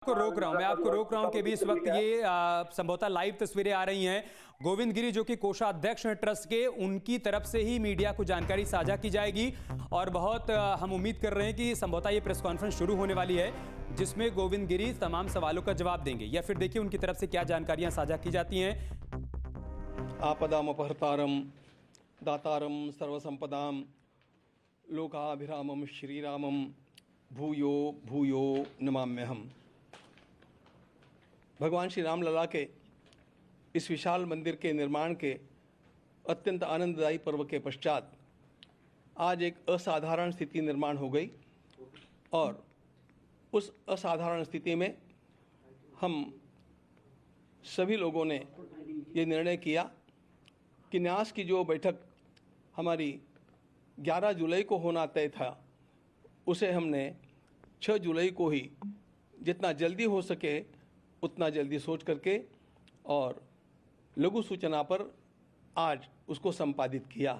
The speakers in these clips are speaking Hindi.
मैं आपको रोक रहा हूं कि भी इस वक्त ये संभवतः लाइव तस्वीरें आ रही हैं। गोविंद गिरी जो कि कोषाध्यक्ष हैं ट्रस्ट के, उनकी तरफ से ही मीडिया को जानकारी साझा की जाएगी और बहुत हम उम्मीद कर रहे हैं कि संभवतः ये प्रेस कॉन्फ्रेंस शुरू होने वाली है जिसमें गोविंद गिरी तमाम सवालों का जवाब देंगे, या फिर देखिए उनकी तरफ से क्या जानकारियां साझा की जाती हैं। आपदामपहर्तारम दातारम सर्वसंपदाम लोकाभिरामम श्रीरामम भूयो भूयो नमाम्यहम्। भगवान श्री राम लला के इस विशाल मंदिर के निर्माण के अत्यंत आनंददायी पर्व के पश्चात आज एक असाधारण स्थिति निर्माण हो गई और उस असाधारण स्थिति में हम सभी लोगों ने ये निर्णय किया कि न्यास की जो बैठक हमारी 11 जुलाई को होना तय था उसे हमने 6 जुलाई को ही जितना जल्दी हो सके उतना जल्दी सोच करके और लघु सूचना पर आज उसको संपादित किया।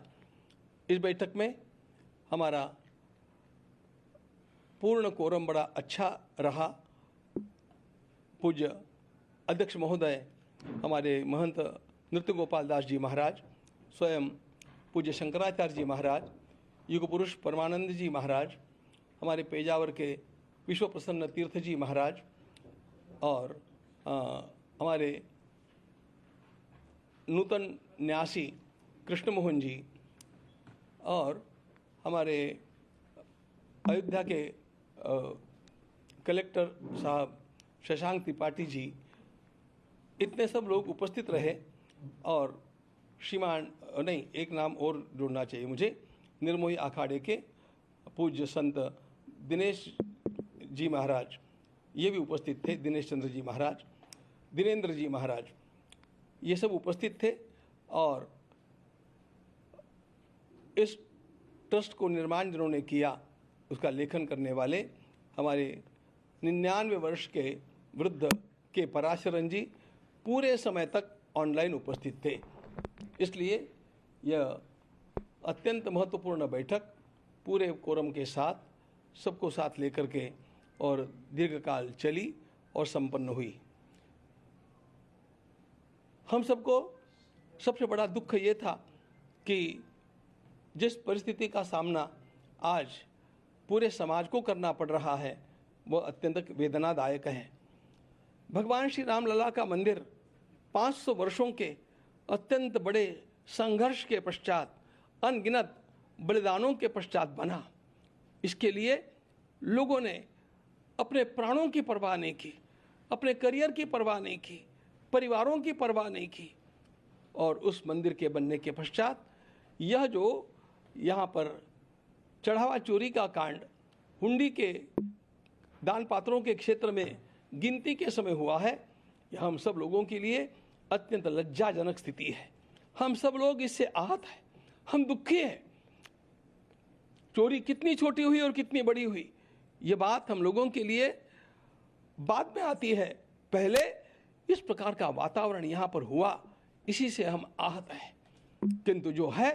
इस बैठक में हमारा पूर्ण कोरम बड़ा अच्छा रहा। पूज्य अध्यक्ष महोदय हमारे महंत नृत्य गोपाल दास जी महाराज, स्वयं पूज्य शंकराचार्य जी महाराज, युग पुरुष परमानंद जी महाराज, हमारे पेजावर के विश्व प्रसन्न तीर्थ जी महाराज और हमारे नूतन न्यासी कृष्ण मोहन जी और हमारे अयोध्या के कलेक्टर साहब शशांक त्रिपाठी जी, इतने सब लोग उपस्थित रहे। और श्रीमान नहीं, एक नाम और जोड़ना चाहिए मुझे, निर्मोही अखाड़े के पूज्य संत दिनेश जी महाराज, ये भी उपस्थित थे। दिनेश चंद्र जी महाराज, दिनेंद्र जी महाराज, ये सब उपस्थित थे। और इस ट्रस्ट को निर्माण जिन्होंने किया उसका लेखन करने वाले हमारे 99 वर्ष के वृद्ध के पराशरन जी पूरे समय तक ऑनलाइन उपस्थित थे। इसलिए यह अत्यंत महत्वपूर्ण बैठक पूरे कोरम के साथ सबको साथ लेकर के और दीर्घकाल चली और संपन्न हुई। हम सबको सबसे बड़ा दुख ये था कि जिस परिस्थिति का सामना आज पूरे समाज को करना पड़ रहा है वह अत्यंत वेदनादायक है। भगवान श्री राम लला का मंदिर 500 वर्षों के अत्यंत बड़े संघर्ष के पश्चात, अनगिनत बलिदानों के पश्चात बना। इसके लिए लोगों ने अपने प्राणों की परवाह नहीं की, अपने करियर की परवाह नहीं की, परिवारों की परवाह नहीं की। और उस मंदिर के बनने के पश्चात यह जो यहाँ पर चढ़ावा चोरी का कांड हुंडी के दान पात्रों के क्षेत्र में गिनती के समय हुआ है, यह हम सब लोगों के लिए अत्यंत लज्जाजनक स्थिति है। हम सब लोग इससे आहत हैं, हम दुखी हैं। चोरी कितनी छोटी हुई और कितनी बड़ी हुई ये बात हम लोगों के लिए बाद में आती है। पहले इस प्रकार का वातावरण यहाँ पर हुआ, इसी से हम आहत हैं। किंतु जो है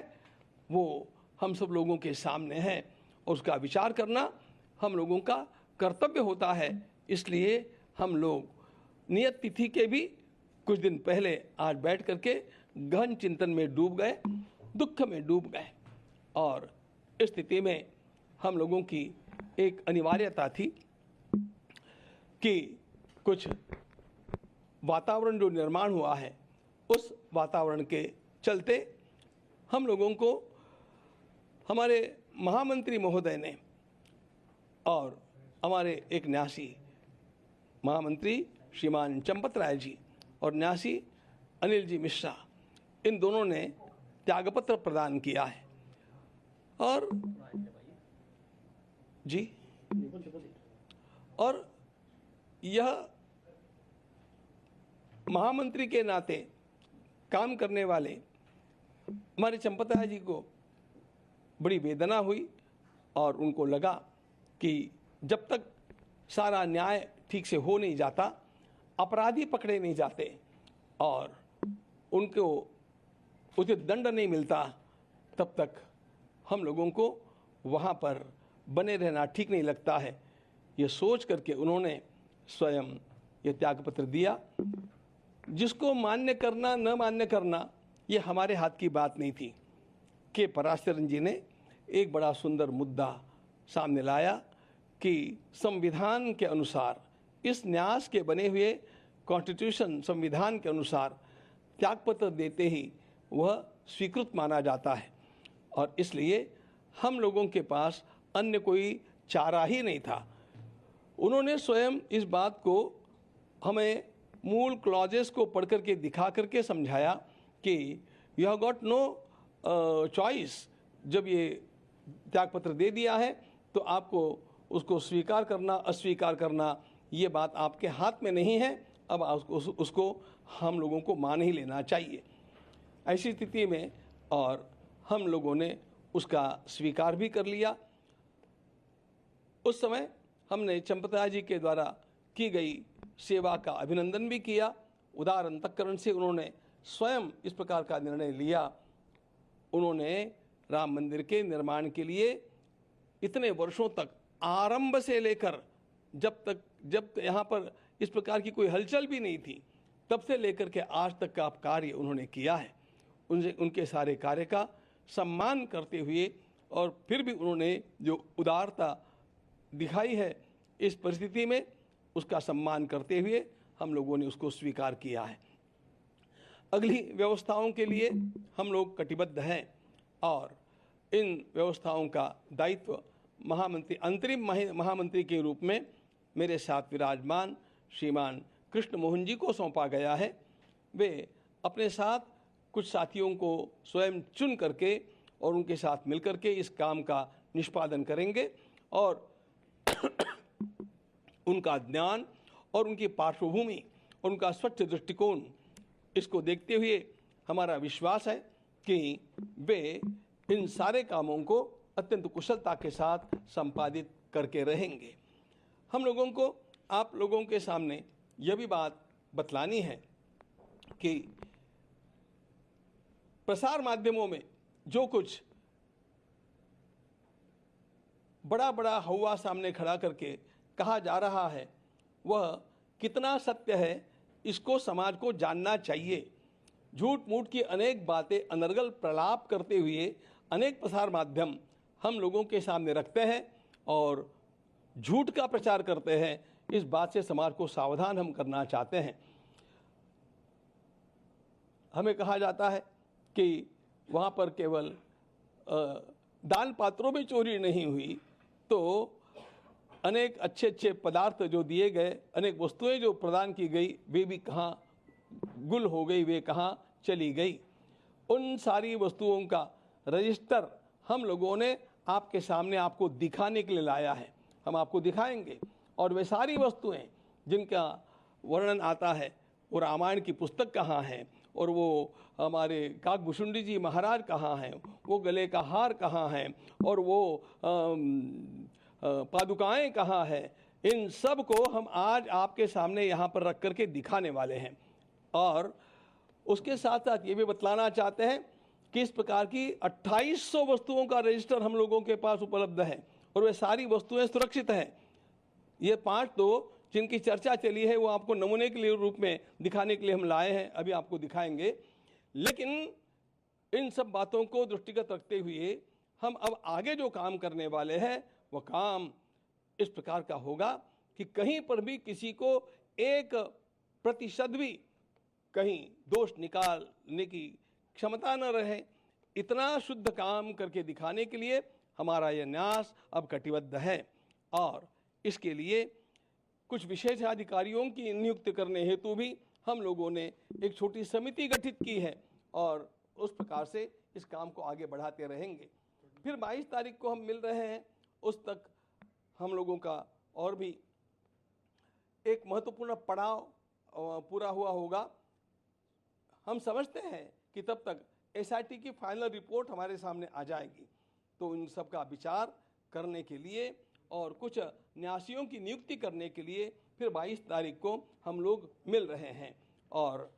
वो हम सब लोगों के सामने है और उसका विचार करना हम लोगों का कर्तव्य होता है। इसलिए हम लोग नियत तिथि के भी कुछ दिन पहले आज बैठ करके गहन चिंतन में डूब गए, दुख में डूब गए। और इस स्थिति में हम लोगों की एक अनिवार्यता थी कि कुछ वातावरण जो निर्माण हुआ है उस वातावरण के चलते हम लोगों को हमारे महामंत्री महोदय ने और हमारे एक न्यासी महामंत्री श्रीमान चंपत राय जी और न्यासी अनिल जी मिश्रा, इन दोनों ने त्यागपत्र प्रदान किया है। और जी, और यह महामंत्री के नाते काम करने वाले हमारे चंपत राय जी को बड़ी वेदना हुई और उनको लगा कि जब तक सारा न्याय ठीक से हो नहीं जाता, अपराधी पकड़े नहीं जाते और उनको उचित दंड नहीं मिलता, तब तक हम लोगों को वहाँ पर बने रहना ठीक नहीं लगता है। ये सोच करके उन्होंने स्वयं ये त्यागपत्र दिया। जिसको मान्य करना न मान्य करना ये हमारे हाथ की बात नहीं थी कि पराशरन जी ने एक बड़ा सुंदर मुद्दा सामने लाया कि संविधान के अनुसार, इस न्यास के बने हुए कॉन्स्टिट्यूशन संविधान के अनुसार त्यागपत्र देते ही वह स्वीकृत माना जाता है और इसलिए हम लोगों के पास अन्य कोई चारा ही नहीं था। उन्होंने स्वयं इस बात को हमें मूल क्लॉजेस को पढ़ करके दिखा करके समझाया कि you have got no choice. जब ये त्यागपत्र दे दिया है तो आपको उसको स्वीकार करना अस्वीकार करना ये बात आपके हाथ में नहीं है। अब उसको हम लोगों को मान ही लेना चाहिए। ऐसी स्थिति में और हम लोगों ने उसका स्वीकार भी कर लिया। उस समय हमने चंपतराय जी के द्वारा की गई सेवा का अभिनंदन भी किया। उदार अंतःकरण से उन्होंने स्वयं इस प्रकार का निर्णय लिया। उन्होंने राम मंदिर के निर्माण के लिए इतने वर्षों तक, आरंभ से लेकर जब यहाँ पर इस प्रकार की कोई हलचल भी नहीं थी, तब से लेकर के आज तक का कार्य उन्होंने किया है। उनके सारे कार्य का सम्मान करते हुए और फिर भी उन्होंने जो उदारता दिखाई है इस परिस्थिति में, उसका सम्मान करते हुए हम लोगों ने उसको स्वीकार किया है। अगली व्यवस्थाओं के लिए हम लोग कटिबद्ध हैं और इन व्यवस्थाओं का दायित्व महामंत्री, अंतरिम महामंत्री के रूप में मेरे साथ विराजमान श्रीमान कृष्ण मोहन जी को सौंपा गया है। वे अपने साथ कुछ साथियों को स्वयं चुन करके और उनके साथ मिलकर के इस काम का निष्पादन करेंगे और उनका ज्ञान और उनकी पार्श्वभूमि और उनका स्वच्छ दृष्टिकोण, इसको देखते हुए हमारा विश्वास है कि वे इन सारे कामों को अत्यंत कुशलता के साथ संपादित करके रहेंगे। हम लोगों को आप लोगों के सामने यह भी बात बतलानी है कि प्रसार माध्यमों में जो कुछ बड़ा बड़ा हवा सामने खड़ा करके कहा जा रहा है वह कितना सत्य है, इसको समाज को जानना चाहिए। झूठ मूठ की अनेक बातें अनर्गल प्रलाप करते हुए अनेक प्रसार माध्यम हम लोगों के सामने रखते हैं और झूठ का प्रचार करते हैं। इस बात से समाज को सावधान हम करना चाहते हैं। हमें कहा जाता है कि वहाँ पर केवल दान पात्रों में चोरी नहीं हुई तो अनेक अच्छे अच्छे पदार्थ जो दिए गए, अनेक वस्तुएं जो प्रदान की गई, वे भी कहाँ गुल हो गई, वे कहाँ चली गई। उन सारी वस्तुओं का रजिस्टर हम लोगों ने आपके सामने आपको दिखाने के लिए लाया है। हम आपको दिखाएंगे और वे सारी वस्तुएं जिनका वर्णन आता है, वो रामायण की पुस्तक कहाँ है और वो हमारे काकभूषुंडी जी महाराज कहाँ हैं, वो गले का हार कहाँ है और वो पादुकाएं कहाँ है, इन सब को हम आज आपके सामने यहाँ पर रख करके दिखाने वाले हैं। और उसके साथ साथ ये भी बतलाना चाहते हैं कि इस प्रकार की 2800 वस्तुओं का रजिस्टर हम लोगों के पास उपलब्ध है और वे सारी वस्तुएं सुरक्षित हैं। ये 5 तो जिनकी चर्चा चली है वो आपको नमूने के लिए रूप में दिखाने के लिए हम लाए हैं, अभी आपको दिखाएंगे। लेकिन इन सब बातों को दृष्टिगत रखते हुए हम अब आगे जो काम करने वाले हैं वह काम इस प्रकार का होगा कि कहीं पर भी किसी को 1% भी कहीं दोष निकालने की क्षमता न रहे, इतना शुद्ध काम करके दिखाने के लिए हमारा यह न्यास अब कटिबद्ध है। और इसके लिए कुछ विशेषाधिकारियों की नियुक्ति करने हेतु भी हम लोगों ने एक छोटी समिति गठित की है और उस प्रकार से इस काम को आगे बढ़ाते रहेंगे। फिर 22 तारीख को हम मिल रहे हैं, उस तक हम लोगों का और भी एक महत्वपूर्ण पड़ाव पूरा हुआ होगा। हम समझते हैं कि तब तक एसआईटी की फाइनल रिपोर्ट हमारे सामने आ जाएगी, तो इन सब का विचार करने के लिए और कुछ न्यासियों की नियुक्ति करने के लिए फिर 22 तारीख को हम लोग मिल रहे हैं और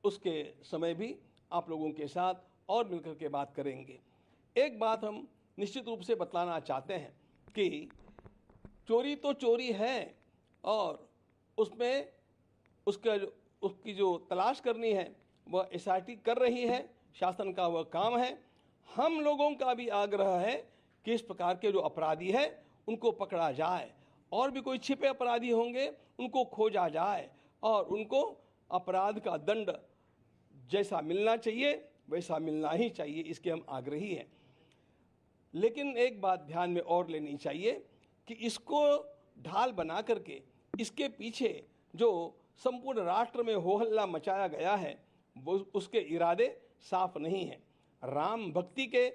उसके समय भी आप लोगों के साथ और मिलकर के बात करेंगे। एक बात हम निश्चित रूप से बतलाना चाहते हैं कि चोरी तो चोरी है और उसमें उसकी जो तलाश करनी है वह SIT कर रही है, शासन का वह काम है। हम लोगों का भी आग्रह है कि इस प्रकार के जो अपराधी हैं उनको पकड़ा जाए, और भी कोई छिपे अपराधी होंगे उनको खोजा जाए और उनको अपराध का दंड जैसा मिलना चाहिए वैसा मिलना ही चाहिए, इसके हम आग्रही हैं। लेकिन एक बात ध्यान में और लेनी चाहिए कि इसको ढाल बना करके इसके पीछे जो संपूर्ण राष्ट्र में हो हल्ला मचाया गया है वो उसके इरादे साफ नहीं हैं। राम भक्ति के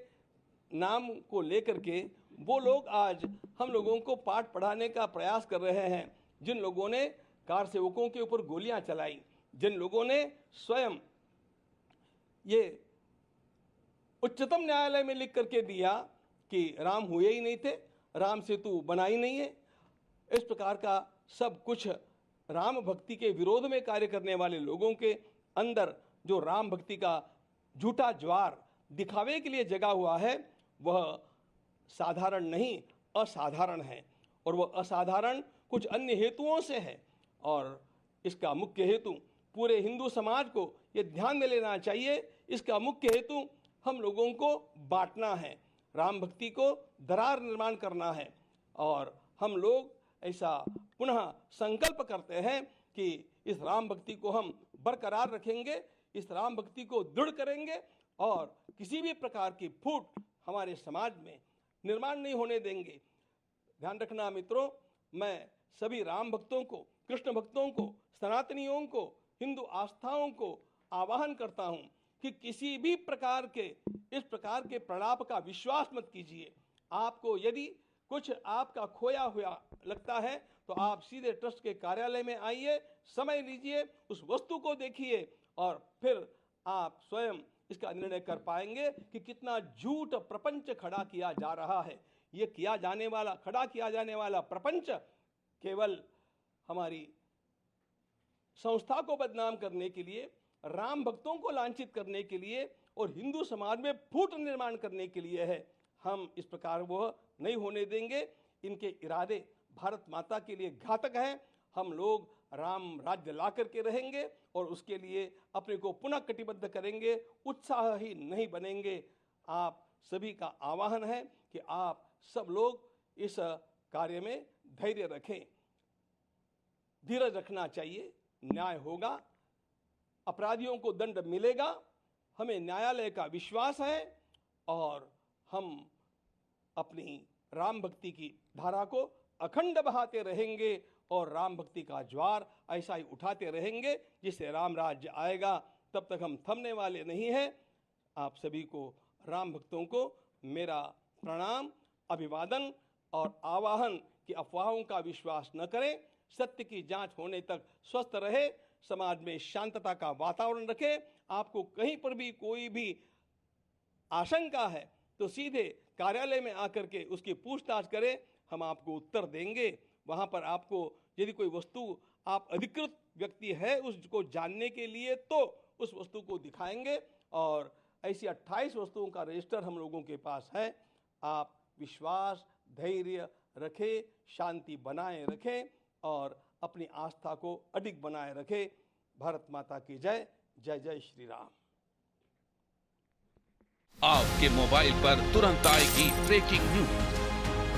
नाम को लेकर के वो लोग आज हम लोगों को पाठ पढ़ाने का प्रयास कर रहे हैं, जिन लोगों ने कार सेवकों के ऊपर गोलियां चलाई, जिन लोगों ने स्वयं ये उच्चतम न्यायालय में लिख करके दिया कि राम हुए ही नहीं थे, राम सेतु बना ही नहीं है, इस प्रकार का सब कुछ राम भक्ति के विरोध में कार्य करने वाले लोगों के अंदर जो राम भक्ति का झूठा ज्वार दिखावे के लिए जगा हुआ है वह साधारण नहीं असाधारण है, और वह असाधारण कुछ अन्य हेतुओं से है। और इसका मुख्य हेतु पूरे हिंदू समाज को ये ध्यान में लेना चाहिए, इसका मुख्य हेतु हम लोगों को बांटना है, राम भक्ति को दरार निर्माण करना है। और हम लोग ऐसा पुनः संकल्प करते हैं कि इस राम भक्ति को हम बरकरार रखेंगे, इस राम भक्ति को दृढ़ करेंगे और किसी भी प्रकार की फूट हमारे समाज में निर्माण नहीं होने देंगे। ध्यान रखना मित्रों, मैं सभी राम भक्तों को, कृष्ण भक्तों को, सनातनियों को, हिंदू आस्थाओं को आह्वान करता हूं कि किसी भी प्रकार के इस प्रकार के प्रलाप का विश्वास मत कीजिए। आपको यदि कुछ आपका खोया हुआ लगता है तो आप सीधे ट्रस्ट के कार्यालय में आइए, समय लीजिए, उस वस्तु को देखिए और फिर आप स्वयं इसका निर्णय कर पाएंगे कि कितना झूठ प्रपंच खड़ा किया जा रहा है। ये खड़ा किया जाने वाला प्रपंच केवल हमारी संस्था को बदनाम करने के लिए, राम भक्तों को लांछित करने के लिए और हिंदू समाज में फूट निर्माण करने के लिए है। हम इस प्रकार वह नहीं होने देंगे। इनके इरादे भारत माता के लिए घातक हैं। हम लोग राम राज्य ला करके रहेंगे और उसके लिए अपने को पुनः कटिबद्ध करेंगे, उत्साही नहीं बनेंगे। आप सभी का आह्वान है कि आप सब लोग इस कार्य में धैर्य रखें, धीरज रखना चाहिए, न्याय होगा, अपराधियों को दंड मिलेगा, हमें न्यायालय का विश्वास है और हम अपनी राम भक्ति की धारा को अखंड बहाते रहेंगे और राम भक्ति का ज्वार ऐसा ही उठाते रहेंगे जिससे राम राज्य आएगा। तब तक हम थमने वाले नहीं हैं। आप सभी को, राम भक्तों को मेरा प्रणाम, अभिवादन और आवाहन कि अफवाहों का विश्वास न करें, सत्य की जांच होने तक स्वस्थ रहे, समाज में शांतता का वातावरण रखें। आपको कहीं पर भी कोई भी आशंका है तो सीधे कार्यालय में आकर के उसकी पूछताछ करें, हम आपको उत्तर देंगे। वहाँ पर आपको यदि कोई वस्तु आप अधिकृत व्यक्ति है उसको जानने के लिए तो उस वस्तु को दिखाएंगे और ऐसी 28 वस्तुओं का रजिस्टर हम लोगों के पास है। आप विश्वास, धैर्य रखें, शांति बनाए रखें और अपनी आस्था को अडिग बनाए रखें। भारत माता की जय। जय जय श्री राम। आपके मोबाइल पर तुरंत आएगी ब्रेकिंग न्यूज।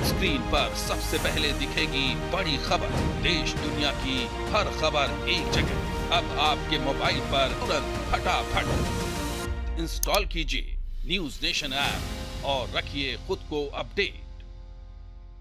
स्क्रीन पर सबसे पहले दिखेगी बड़ी खबर, देश दुनिया की हर खबर एक जगह। अब आपके मोबाइल पर तुरंत फटाफट इंस्टॉल कीजिए न्यूज नेशन ऐप और रखिए खुद को अपडेट।